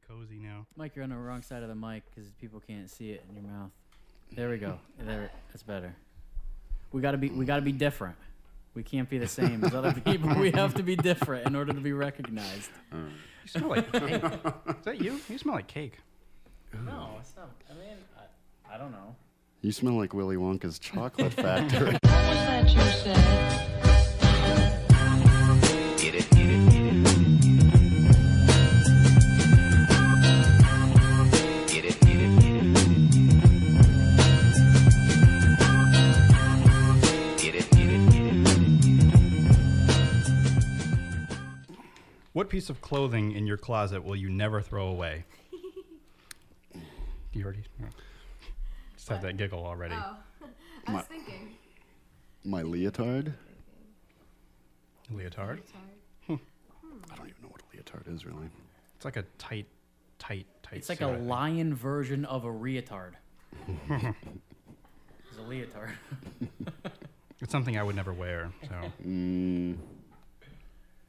cozy now. Mike, you're on the wrong side of the mic because people can't see it in your mouth. There we go. There, that's better. We gotta be different. We can't be the same as other people. We have to be different in order to be recognized. You smell like cake. Is that you? You smell like cake. No, it's not. I mean, I don't know. You smell like Willy Wonka's chocolate factory. What was that you said? Get it, get it, get it. Get it, get it, get it. Get it, get it, get it. What piece of clothing in your closet will you never throw away? You already just have that giggle already. Oh, I was thinking. My leotard? Leotard? I don't even know what a leotard is, really. It's like a tight. It's like suit, a I think. lion version of a leotard. It's a leotard. It's something I would never wear. So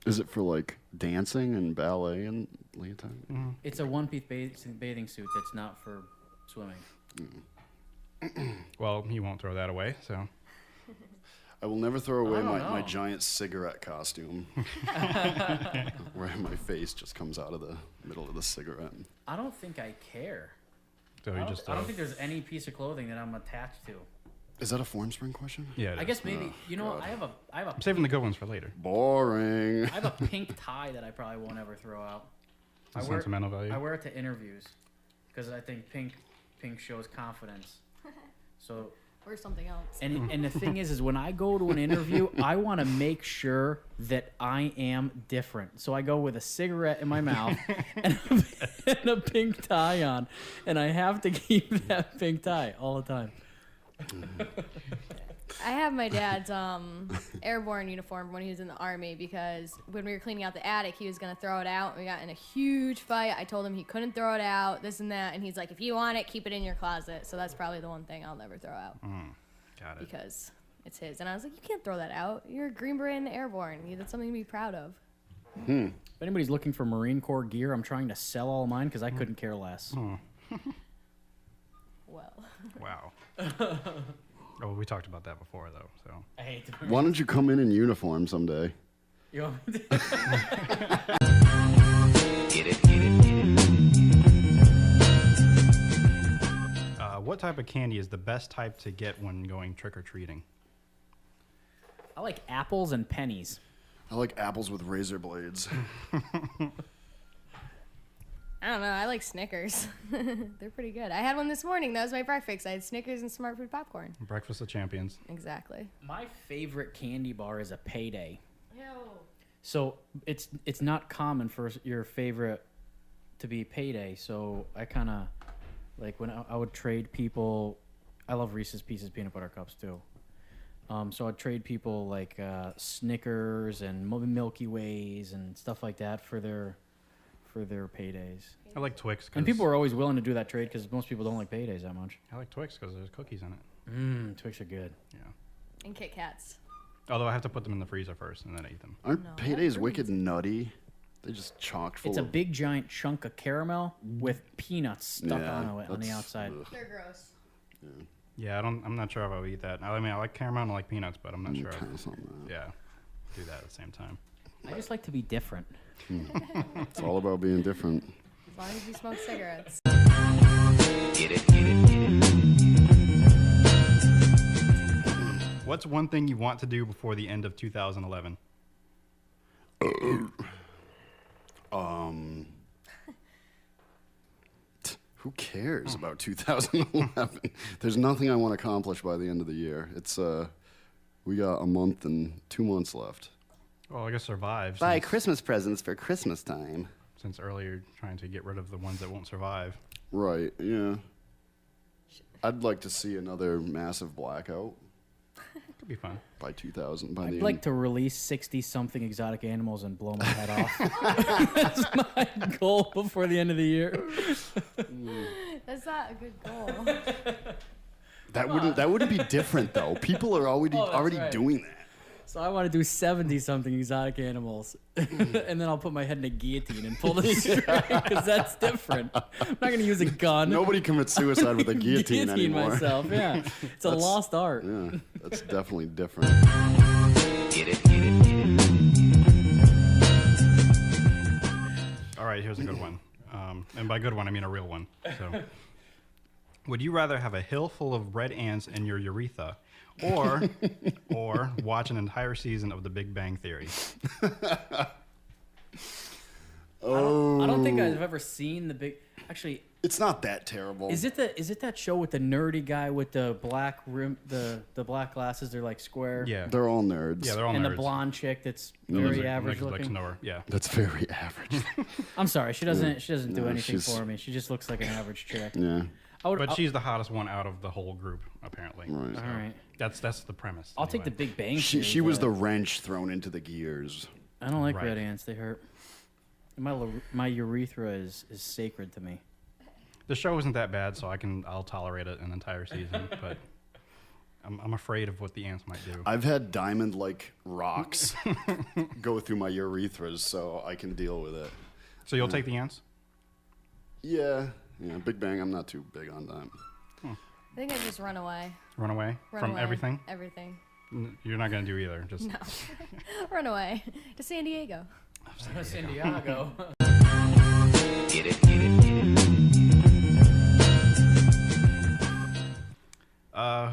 Is it for, like, dancing and ballet and leotard? It's a one-piece bathing suit that's not for swimming. well, he won't throw that away. So I will never throw away don't my know. giant cigarette costume. Where my face just comes out of the middle of the cigarette. I don't think I care. so I you don't, just I don't think there's any piece of clothing that I'm attached to. Is that a form spring question? yeah. it I is. guess maybe what, I have a I'm saving the good ones for later. Boring. I have a pink tie that I probably won't ever throw out. The sentimental value. I wear it to interviews because I think pink shows confidence. So Or something else. and the thing is when I go to an interview, I want to make sure that I am different. So I go with a cigarette in my mouth and a pink tie on, and I have to keep that pink tie all the time. I have my dad's airborne uniform when he was in the Army because when we were cleaning out the attic, he was going to throw it out. And we got in a huge fight. I told him he couldn't throw it out, this and that. And he's like, if you want it, keep it in your closet. So that's probably the one thing I'll never throw out Got it. because it's his. And I was like, you can't throw that out. You're a Green Beret in the Airborne. That's something to be proud of. If anybody's looking for Marine Corps gear, I'm trying to sell all mine because I couldn't care less. Well, Wow. Oh, we talked about that before, though. So I hate to Why don't you come in uniform someday? you want me to- Get it, get it, get it. what type of candy is the best type to get when going trick or treating? I like apples and pennies. I like apples with razor blades. I don't know. I like Snickers. They're pretty good. I had one this morning. That was my breakfast. I had Snickers and Smart Food popcorn. Breakfast of Champions. Exactly. My favorite candy bar is a Payday. Ew. So it's not common for your favorite to be Payday. So I kind of like when I would trade people. I love Reese's Pieces peanut butter cups too. So I'd trade people like Snickers and Milky Ways and stuff like that for their paydays. I like Twix. And people are always willing to do that trade because most people don't like paydays that much. I like Twix because there's cookies in it. Twix are good. Yeah. And Kit Kats. Although I have to put them in the freezer first and then I eat them. Aren't No, paydays that's wicked nutty? They just chocked full It's a of... big giant chunk of caramel with peanuts stuck Yeah, on it on the that's- outside. ugh. They're gross. Yeah, I'm not sure if I would eat that. I mean, I like caramel and I like peanuts, but I'm not sure. Kinda something like that. Yeah, do that at the same time. I just like to be different. It's all about being different. As long as you smoke cigarettes. Get it, get it, get it. What's one thing you want to do before the end of 2011? Who cares about 2011? There's nothing I want to accomplish by the end of the year. It's we got a month and 2 months left. Well, I guess survive. Buy since, Christmas presents for Christmas time. since earlier trying to get rid of the ones that won't survive. Right, yeah. I'd like to see another massive blackout Could be fun. by 2000. By the I'd end. like to release 60-something exotic animals and blow my head off. That's my goal before the end of the year. That's not a good goal. That wouldn't be different though. People are already Oh, that's right. doing that. So I want to do 70-something exotic animals, and then I'll put my head in a guillotine and pull the string because that's different. I'm not gonna use a gun. Nobody commits suicide with a guillotine anymore. myself. Yeah, it's a lost art. Yeah, that's definitely different. Get it, get it, get it. All right, here's a good one. And by good one, I mean a real one. So, would you rather have a hill full of red ants in your urethra, or watch an entire season of The Big Bang Theory? I don't think I've ever seen the big. Actually, It's not that terrible. is it that show with the nerdy guy with the black rim, the black glasses? They're like square. Yeah. They're all nerds. Yeah, they're all And nerds. the blonde chick that's No, those very are- average Like looking. Nora. Yeah. That's very average. I'm sorry, she doesn't do No, anything she's- for me. She just looks like an average chick. Yeah. I would. But she's the hottest one out of the whole group, apparently. Right. all right. That's the premise. I'll take the anyway. Big Bang. She Theory, was but the wrench thrown into the gears. I don't like Right. red ants. They hurt. My urethra is sacred to me. The show isn't that bad, so I'll tolerate it an entire season. But I'm afraid of what the ants might do. I've had diamond-like rocks go through my urethras, so I can deal with it. So you'll take the ants? Yeah. Big Bang, I'm not too big on that. I think I just run away. Run away Run from away. everything? Everything. You're not gonna do either. Just No. Run away to San Diego. San Diego. Get it, get it, get it.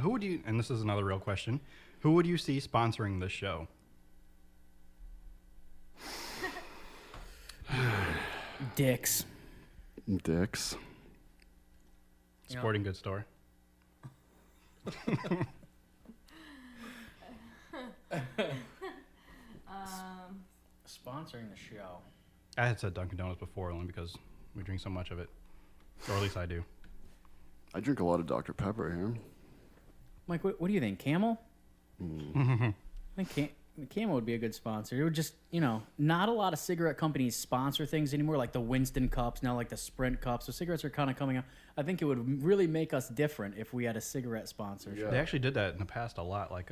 who would you? And this is another real question. Who would you see sponsoring this show? Dicks. Dicks. Yeah. Sporting goods store. Sponsoring the show. I had said Dunkin' Donuts before, only because we drink so much of it, or at least I do. I drink a lot of Dr. Pepper here. Mike, what do you think? Camel? I think Camel would be a good sponsor. It would just, not a lot of cigarette companies sponsor things anymore, like the Winston cups, now like the Sprint cups. So cigarettes are kind of coming out. I think it would really make us different if we had a cigarette sponsorship. They actually did that in the past a lot, like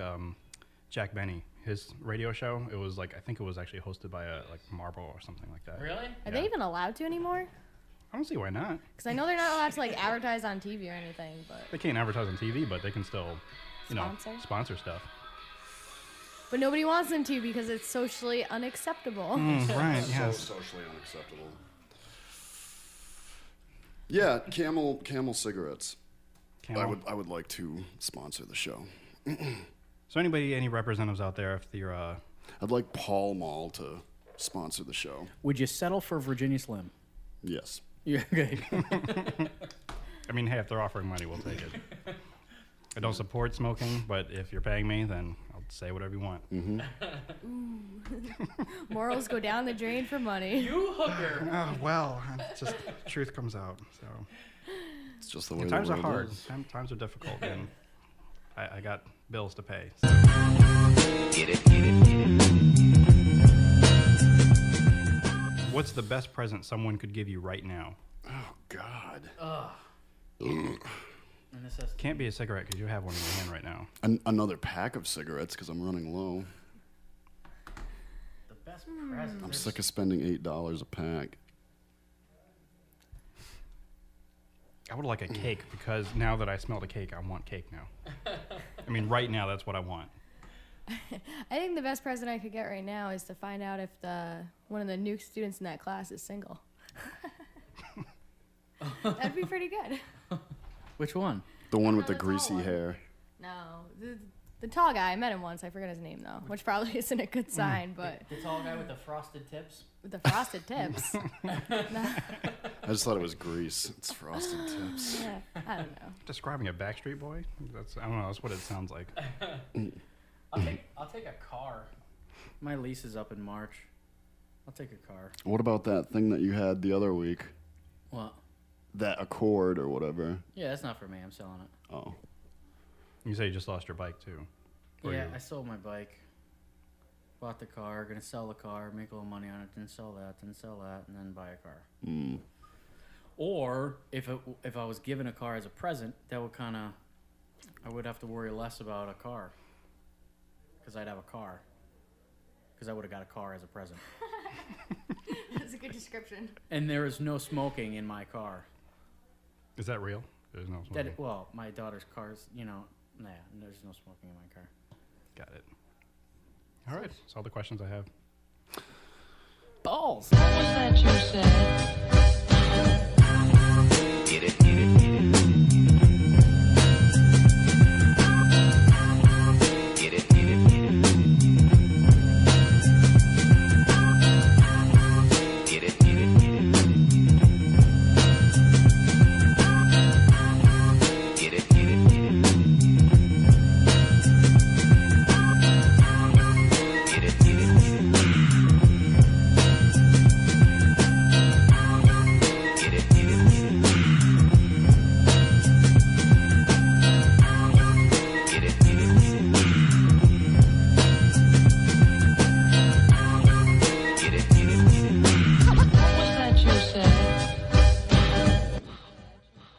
Jack Benny, his radio show. It was like I think it was actually hosted by like Marlboro or something like that. Really? Are they even allowed to anymore? I don't see why not. Because I know they're not allowed to like advertise on TV or anything. But They can't advertise on TV, but they can still, sponsor stuff. but nobody wants them to because it's socially unacceptable. Right? So Yes. socially unacceptable. Yeah, Camel cigarettes. Camel. I would like to sponsor the show. So any representatives out there, if you're I'd like Paul Mall to sponsor the show. Would you settle for Virginia Slim? Yes. Yeah, okay. I mean, hey, if they're offering money, we'll take it. I don't support smoking, but if you're paying me, then I'll say whatever you want. Morals go down the drain for money. You hooker. Oh, well, it's just truth comes out. So It's just the way times the are world hard. is. Times are difficult, and I got bills to pay. So. Get it, get it, get it. What's the best present someone could give you right now? Oh, God. And this has Can't be a cigarette because you have one in your hand right now. Another pack of cigarettes because I'm running low. the best present. I'm sick of spending $8 a pack. I would like a cake because now that I smelled a cake, I want cake now. I mean, right now, that's what I want. I think the best present I could get right now is to find out if one of the new students in that class is single. That'd be pretty good. Which one? The one with No, the the tall greasy one. hair. No, the tall guy. I met him once. I forget his name though, which probably isn't a good sign. But The tall guy with the frosted tips? with the frosted tips, I just thought it was grease. It's frosted tips. yeah, I don't know. Describing a Backstreet Boy? I don't know. That's what it sounds like. I'll take a car. My lease is up in March. I'll take a car. What about that thing that you had the other week? What? That Accord or whatever. Yeah, that's not for me. I'm selling it. Oh. You say you just lost your bike too. Or Yeah, you- I sold my bike. Bought the car, gonna sell the car, make a little money on it, then sell that, and then buy a car. Mm. Or if I was given a car as a present, that would I would have to worry less about a car, because I'd have a car. because I would have got a car as a present. That's a good description. And there is no smoking in my car. Is that real? There's no smoking. That well, my daughter's car's, there's no smoking in my car. Got it. All right. That's all the questions I have. Balls. What was that you said?